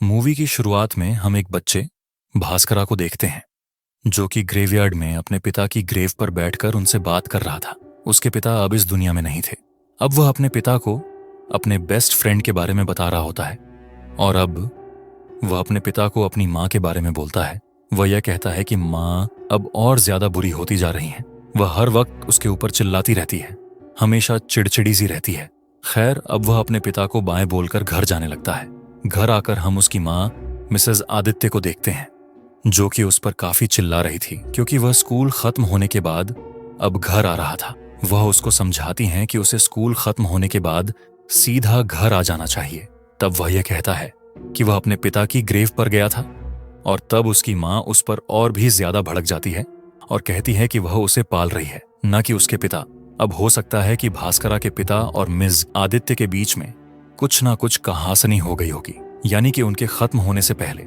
Movie की शुरुआत में हम एक बच्चे भास्करा को देखते हैं जो कि ग्रेवयार्ड में अपने पिता की ग्रेव पर बैठकर उनसे बात कर रहा था। उसके पिता अब इस दुनिया में नहीं थे। अब वह अपने पिता को अपने बेस्ट फ्रेंड के बारे में बता रहा होता है और अब वह अपने पिता को अपनी माँ के बारे में बोलता है। वह यह कहता है कि माँ अब और ज्यादा बुरी होती जा रही हैं। वह हर वक्त उसके ऊपर चिल्लाती रहती है, हमेशा चिड़चिड़ी सी रहती है। खैर, अब वह अपने पिता को बाएं बोलकर घर जाने लगता है। घर आकर हम उसकी माँ मिसेस आदित्य को देखते हैं जो कि उस पर काफी चिल्ला रही थी क्योंकि वह स्कूल खत्म होने के बाद अब घर आ रहा था। वह उसको समझाती हैं कि उसे स्कूल खत्म होने के बाद सीधा घर आ जाना चाहिए। तब वह यह कहता है कि वह अपने पिता की ग्रेव पर गया था और तब उसकी माँ उस पर और भी ज्यादा भड़क जाती है और कहती है कि वह उसे पाल रही है, न कि उसके पिता। अब हो सकता है कि भास्करा के पिता और मिस आदित्य के बीच में कुछ ना कुछ कहासनी हो गई होगी, यानी कि उनके खत्म होने से पहले,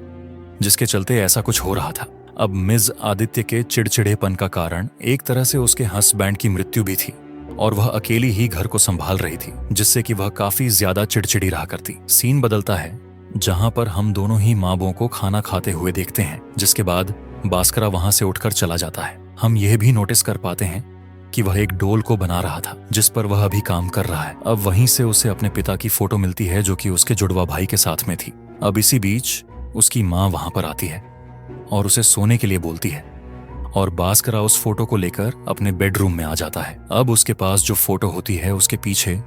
जिसके चलते ऐसा कुछ हो रहा था। अब मिस आदित्य के चिड़चिड़ेपन का कारण एक तरह से उसके हस्बैंड की मृत्यु भी थी और वह अकेली ही घर को संभाल रही थी, जिससे कि वह काफी ज्यादा चिड़चिड़ी रहा करती। सीन बदलता है जहां पर हम दोनों ही माँ बहू को खाना खाते हुए देखते हैं, जिसके बाद भास्करा वहां से उठकर चला जाता है। हम यह भी नोटिस कर पाते हैं कि वह एक डोल को बना रहा था जिस पर वह अभी काम कर रहा है। अब वहीं से उसे अपने पिता की फोटो मिलती है जो कि उसके जुड़वा भाई के साथ में थी। अब इसी बीच उसकी माँ वहां पर आती है और उसे सोने के लिए बोलती है और भास्करा उस फोटो को लेकर अपने बेडरूम में आ जाता है। अब उसके पास जो फोटो होती है उसके पीछे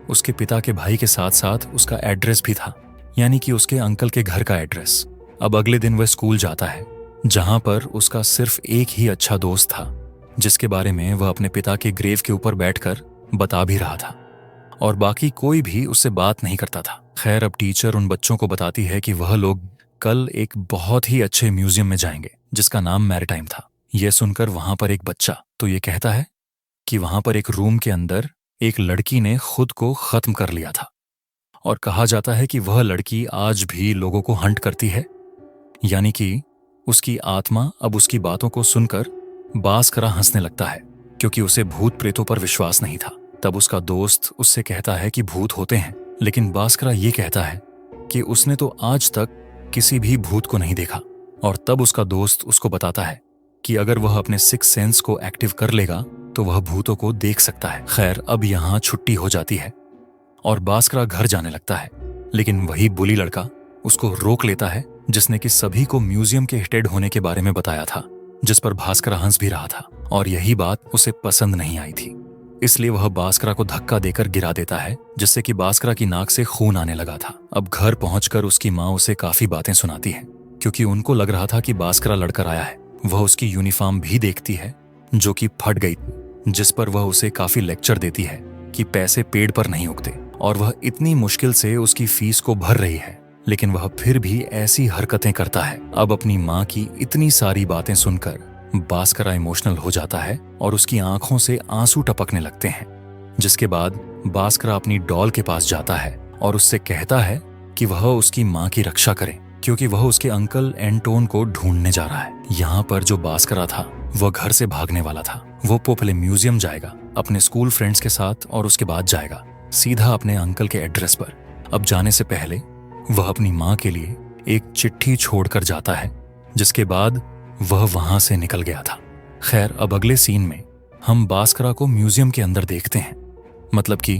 उसके पिता के भाई के साथ साथ उसका एड्रेस भी था, यानी कि उसके अंकल के घर का एड्रेस। अब अगले दिन वह स्कूल जाता है जहां पर उसका सिर्फ एक ही अच्छा दोस्त था जिसके बारे में वह अपने पिता के ग्रेव के ऊपर बैठकर बता भी रहा था और बाकी कोई भी उससे बात नहीं करता था। खैर, अब टीचर उन बच्चों को बताती है कि वह लोग कल एक बहुत ही अच्छे म्यूजियम में जाएंगे जिसका नाम मैरीटाइम था। यह सुनकर वहां पर एक बच्चा तो ये कहता है कि वहां पर एक रूम के अंदर एक लड़की ने खुद को खत्म कर लिया था और कहा जाता है कि वह लड़की आज भी लोगों को हंट करती है, यानी कि उसकी आत्मा। अब उसकी बातों को सुनकर भास्करा हंसने लगता है क्योंकि उसे भूत प्रेतों पर विश्वास नहीं था। तब उसका दोस्त उससे कहता है कि भूत होते हैं, लेकिन भास्करा ये कहता है कि उसने तो आज तक किसी भी भूत को नहीं देखा। और तब उसका दोस्त उसको बताता है कि अगर वह अपने सिक्स सेंस को एक्टिव कर लेगा तो वह भूतों को देख सकता है। खैर, अब यहाँ छुट्टी हो जाती है और भास्करा घर जाने लगता है, लेकिन वही बुली लड़का उसको रोक लेता है जिसने कि सभी को म्यूजियम के हिटेड होने के बारे में बताया था, जिस पर भास्करा हंस भी रहा था और यही बात उसे पसंद नहीं आई थी। इसलिए वह भास्करा को धक्का देकर गिरा देता है जिससे कि भास्करा की नाक से खून आने लगा था। अब घर पहुंचकर उसकी माँ उसे काफी बातें सुनाती है क्योंकि उनको लग रहा था कि भास्करा लड़कर आया है। वह उसकी यूनिफॉर्म भी देखती है जो कि फट गई, जिस पर वह उसे काफी लेक्चर देती है कि पैसे पेड़ पर नहीं उगते और वह इतनी मुश्किल से उसकी फीस को भर रही है, लेकिन वह फिर भी ऐसी हरकतें करता है। अब अपनी माँ की इतनी सारी बातें सुनकर भास्करा इमोशनल हो जाता है और उसकी आंखों से आंसू टपकने लगते हैं, जिसके बाद भास्करा अपनी डॉल के पास जाता है और उससे कहता है कि वह उसकी माँ की रक्षा करे क्योंकि वह उसके अंकल एंटोन को ढूंढने जा रहा है। यहाँ पर जो भास्करा था वह घर से भागने वाला था। वो पहले म्यूजियम जाएगा अपने स्कूल फ्रेंड्स के साथ और उसके बाद जाएगा सीधा अपने अंकल के एड्रेस पर। अब जाने से पहले वह अपनी माँ के लिए एक चिट्ठी छोड़कर जाता है, जिसके बाद वह वहां से निकल गया था। खैर, अब अगले सीन में हम भास्करा को म्यूजियम के अंदर देखते हैं, मतलब कि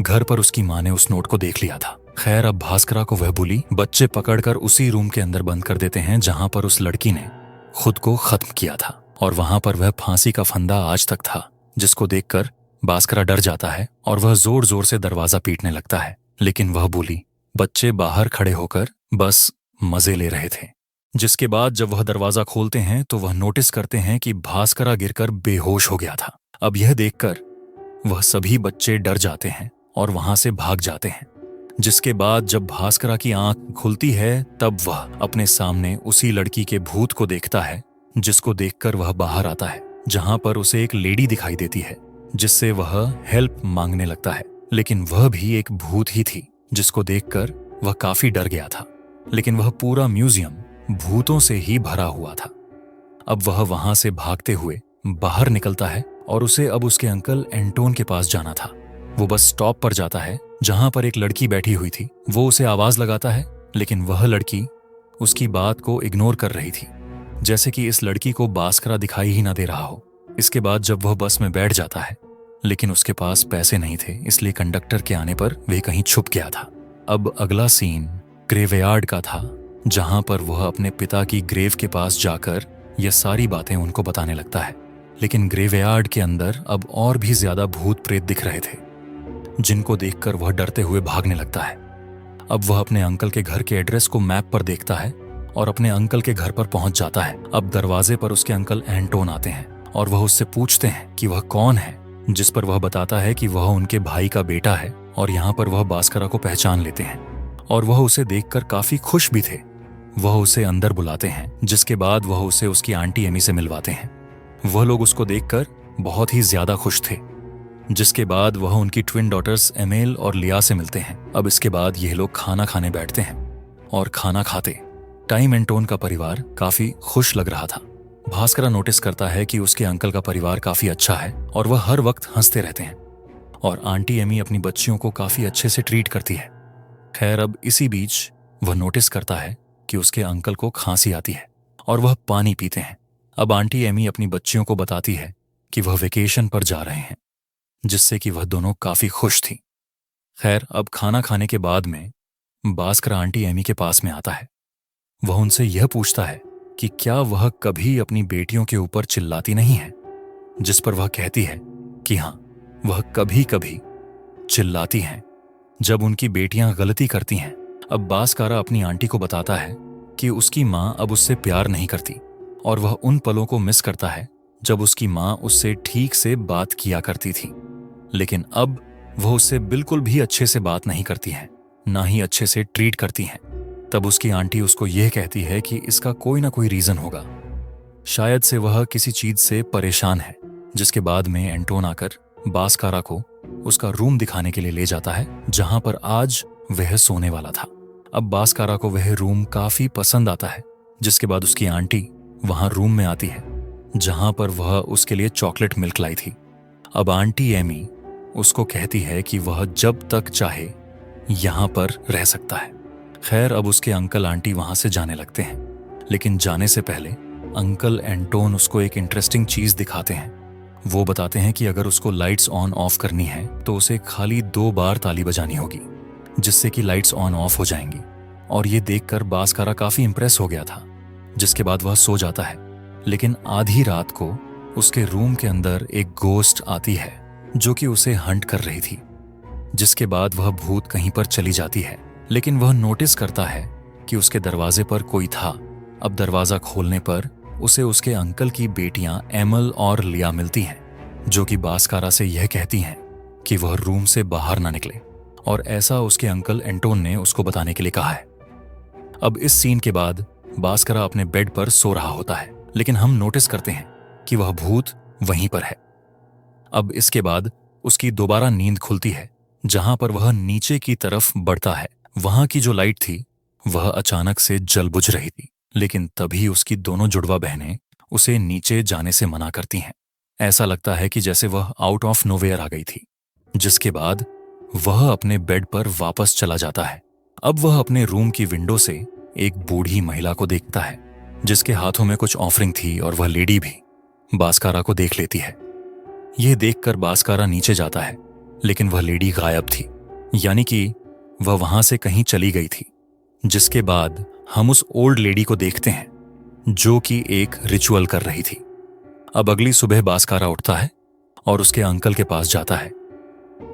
घर पर उसकी माँ ने उस नोट को देख लिया था। खैर, अब भास्करा को वह बुली बच्चे पकड़कर उसी रूम के अंदर बंद कर देते हैं जहां पर उस लड़की ने खुद को खत्म किया था और वहां पर वह फांसी का फंदा आज तक था, जिसको देखकर भास्करा डर जाता है और वह जोर जोर से दरवाजा पीटने लगता है, लेकिन वह बुली बच्चे बाहर खड़े होकर बस मजे ले रहे थे। जिसके बाद जब वह दरवाजा खोलते हैं तो वह नोटिस करते हैं कि भास्करा गिरकर बेहोश हो गया था। अब यह देखकर वह सभी बच्चे डर जाते हैं और वहां से भाग जाते हैं। जिसके बाद जब भास्करा की आंख खुलती है तब वह अपने सामने उसी लड़की के भूत को देखता है, जिसको देखकर वह बाहर आता है, जहां पर उसे एक लेडी दिखाई देती है जिससे वह हेल्प मांगने लगता है, लेकिन वह भी एक भूत ही थी, जिसको देखकर वह काफी डर गया था। लेकिन वह पूरा म्यूजियम भूतों से ही भरा हुआ था। अब वह वहां से भागते हुए बाहर निकलता है और उसे अब उसके अंकल एंटोन के पास जाना था। वो बस स्टॉप पर जाता है जहां पर एक लड़की बैठी हुई थी। वो उसे आवाज लगाता है लेकिन वह लड़की उसकी बात को इग्नोर कर रही थी, जैसे कि इस लड़की को बास्करा दिखाई ही ना दे रहा हो। इसके बाद जब वह बस में बैठ जाता है, लेकिन उसके पास पैसे नहीं थे, इसलिए कंडक्टर के आने पर वह कहीं छुप गया था। अब अगला सीन ग्रेवयार्ड का था, जहां पर वह अपने पिता की ग्रेव के पास जाकर यह सारी बातें उनको बताने लगता है। लेकिन ग्रेवयार्ड के अंदर अब और भी ज्यादा भूत प्रेत दिख रहे थे, जिनको देखकर वह डरते हुए भागने लगता है। अब वह अपने अंकल के घर के एड्रेस को मैप पर देखता है और अपने अंकल के घर पर पहुंच जाता है। अब दरवाजे पर उसके अंकल एंटोन आते हैं और वह उससे पूछते हैं कि वह कौन है, जिस पर वह बताता है कि वह उनके भाई का बेटा है। और यहाँ पर वह बास्करा को पहचान लेते हैं और वह उसे देखकर काफी खुश भी थे। वह उसे अंदर बुलाते हैं, जिसके बाद वह उसे उसकी आंटी एमी से मिलवाते हैं। वह लोग उसको देखकर बहुत ही ज्यादा खुश थे, जिसके बाद वह उनकी ट्विन डॉटर्स एमेल और लिया से मिलते हैं। अब इसके बाद यह लोग खाना खाने बैठते हैं और खाना खाते टाइम एंटोन का परिवार काफी खुश लग रहा था। भास्करा नोटिस करता है कि उसके अंकल का परिवार काफी अच्छा है और वह हर वक्त हंसते रहते हैं, और आंटी एमी अपनी बच्चियों को काफी अच्छे से ट्रीट करती है। खैर, अब इसी बीच वह नोटिस करता है कि उसके अंकल को खांसी आती है और वह पानी पीते हैं। अब आंटी एमी अपनी बच्चियों को बताती है कि वह वेकेशन पर जा रहे हैं, जिससे कि वह दोनों काफी खुश थी। खैर, अब खाना खाने के बाद में बास्करा आंटी एमी के पास में आता है। वह उनसे यह पूछता है कि क्या वह कभी अपनी बेटियों के ऊपर चिल्लाती नहीं है, जिस पर वह कहती है कि हाँ, वह कभी कभी चिल्लाती हैं जब उनकी बेटियां गलती करती हैं। अब बास्कारा अपनी आंटी को बताता है कि उसकी माँ अब उससे प्यार नहीं करती और वह उन पलों को मिस करता है जब उसकी माँ उससे ठीक से बात किया करती थी। लेकिन अब वह उससे बिल्कुल भी अच्छे से बात नहीं करती है, ना ही अच्छे से ट्रीट करती हैं। तब उसकी आंटी उसको यह कहती है कि इसका कोई ना कोई रीजन होगा, शायद से वह किसी चीज से परेशान है। जिसके बाद में एंटोन आकर बास्कारा को उसका रूम दिखाने के लिए ले जाता है, जहां पर आज वह सोने वाला था। अब बास्कारा को वह रूम काफी पसंद आता है, जिसके बाद उसकी आंटी वहां रूम में आती है, जहां पर वह उसके लिए चॉकलेट मिल्क लाई थी। अब आंटी एमी उसको कहती है कि वह जब तक चाहे यहां पर रह सकता है। खैर, अब उसके अंकल आंटी वहां से जाने लगते हैं, लेकिन जाने से पहले अंकल एंटोन उसको एक इंटरेस्टिंग चीज दिखाते हैं। वो बताते हैं कि अगर उसको लाइट्स ऑन ऑफ करनी है तो उसे खाली 2 बार ताली बजानी होगी, जिससे कि लाइट्स ऑन ऑफ हो जाएंगी। और ये देखकर बास्कारा काफी इंप्रेस हो गया था। जिसके बाद वह सो जाता है, लेकिन आधी रात को उसके रूम के अंदर एक गोस्ट आती है जो कि उसे हंट कर रही थी। जिसके बाद वह भूत कहीं पर चली जाती है, लेकिन वह नोटिस करता है कि उसके दरवाजे पर कोई था। अब दरवाजा खोलने पर उसे उसके अंकल की बेटियां एमल और लिया मिलती हैं, जो कि बास्कारा से यह कहती हैं कि वह रूम से बाहर ना निकले, और ऐसा उसके अंकल एंटोन ने उसको बताने के लिए कहा है। अब इस सीन के बाद बास्कारा अपने बेड पर सो रहा होता है, लेकिन हम नोटिस करते हैं कि वह भूत वहीं पर है। अब इसके बाद उसकी दोबारा नींद खुलती है, जहां पर वह नीचे की तरफ बढ़ता है। वहां की जो लाइट थी वह अचानक से जल बुझ रही थी, लेकिन तभी उसकी दोनों जुड़वा बहनें उसे नीचे जाने से मना करती हैं। ऐसा लगता है कि जैसे वह आउट ऑफ नोवेयर आ गई थी। जिसके बाद वह अपने बेड पर वापस चला जाता है। अब वह अपने रूम की विंडो से एक बूढ़ी महिला को देखता है, जिसके हाथों में कुछ ऑफरिंग थी, और वह लेडी भी बास्कारा को देख लेती है। यह देखकर बास्कारा नीचे जाता है, लेकिन वह लेडी गायब थी, यानी कि वह वहां से कहीं चली गई थी। जिसके बाद हम उस ओल्ड लेडी को देखते हैं, जो कि एक रिचुअल कर रही थी। अब अगली सुबह बास्कारा उठता है और उसके अंकल के पास जाता है,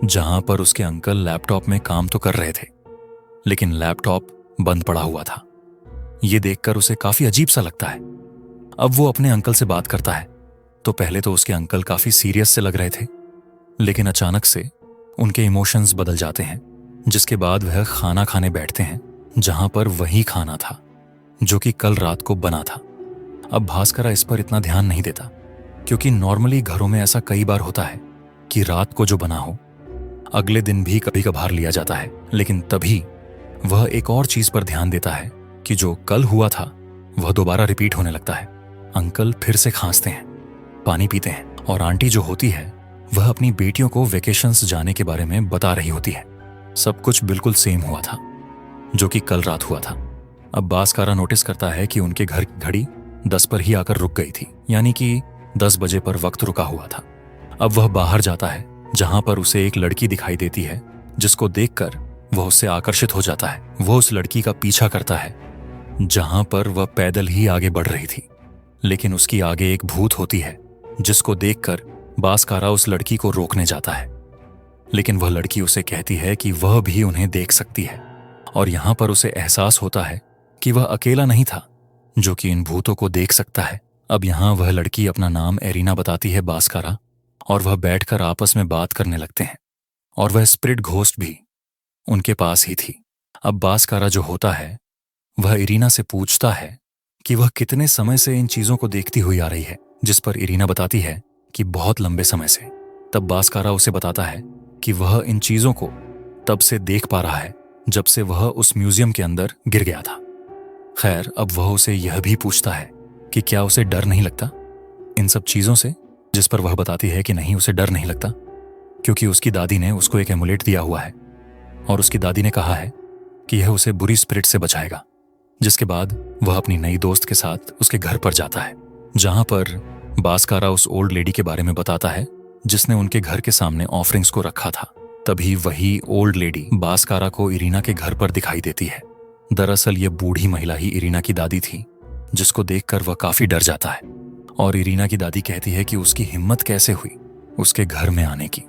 जहां पर उसके अंकल लैपटॉप में काम तो कर रहे थे, लेकिन लैपटॉप बंद पड़ा हुआ था। यह देखकर उसे काफी अजीब सा लगता है। अब वो अपने अंकल से बात करता है, तो पहले तो उसके अंकल काफी सीरियस से लग रहे थे, लेकिन अचानक से उनके इमोशंस बदल जाते हैं। जिसके बाद वह खाना खाने बैठते हैं, जहां पर वही खाना था जो कि कल रात को बना था। अब भास्करा इस पर इतना ध्यान नहीं देता, क्योंकि नॉर्मली घरों में ऐसा कई बार होता है कि रात को जो बना हो अगले दिन भी कभी कभार लिया जाता है। लेकिन तभी वह एक और चीज पर ध्यान देता है कि जो कल हुआ था वह दोबारा रिपीट होने लगता है। अंकल फिर से खांसते हैं, पानी पीते हैं, और आंटी जो होती है वह अपनी बेटियों को वेकेशंस जाने के बारे में बता रही होती है। सब कुछ बिल्कुल सेम हुआ था। जो कि कल रात हुआ था। अब बास्कारा नोटिस करता है कि उनके घर की घड़ी 10 पर ही आकर रुक गई थी, यानी कि 10 बजे पर वक्त रुका हुआ था। अब वह बाहर जाता है, जहां पर उसे एक लड़की दिखाई देती है, जिसको देखकर वह उससे आकर्षित हो जाता है। वह उस लड़की का पीछा करता है, जहां पर वह पैदल ही आगे बढ़ रही थी, लेकिन उसकी आगे एक भूत होती है, जिसको देखकर बास्कारा उस लड़की को रोकने जाता है। लेकिन वह लड़की उसे कहती है कि वह भी उन्हें देख सकती है, और यहां पर उसे एहसास होता है कि वह अकेला नहीं था जो कि इन भूतों को देख सकता है। अब यहां वह लड़की अपना नाम एरिना बताती है बास्कारा, और वह बैठकर आपस में बात करने लगते हैं, और वह स्पिरिट घोस्ट भी उनके पास ही थी। अब बास्कारा जो होता है वह इरीना से पूछता है कि वह कितने समय से इन चीजों को देखती हुई आ रही है, जिस पर इरीना बताती है कि बहुत लंबे समय से। तब बास्कारा उसे बताता है कि वह इन चीजों को तब से देख पा रहा है जब से वह उस म्यूजियम के अंदर गिर गया था। खैर, अब वह उसे यह भी पूछता है कि क्या उसे डर नहीं लगता इन सब चीजों से, जिस पर वह बताती है कि नहीं, उसे डर नहीं लगता, क्योंकि उसकी दादी ने उसको एक एमुलेट दिया हुआ है, और उसकी दादी ने कहा है कि यह उसे बुरी स्पिरिट से बचाएगा। जिसके बाद वह अपनी नई दोस्त के साथ उसके घर पर जाता है, जहां पर बास्कारा उस ओल्ड लेडी के बारे में बताता है जिसने उनके घर के सामने ऑफरिंग्स को रखा था। तभी वही ओल्ड लेडी बास्कारा को इरीना के घर पर दिखाई देती है। दरअसल ये बूढ़ी महिला ही इरीना की दादी थी, जिसको देखकर वह काफी डर जाता है, और इरीना की दादी कहती है कि उसकी हिम्मत कैसे हुई उसके घर में आने की।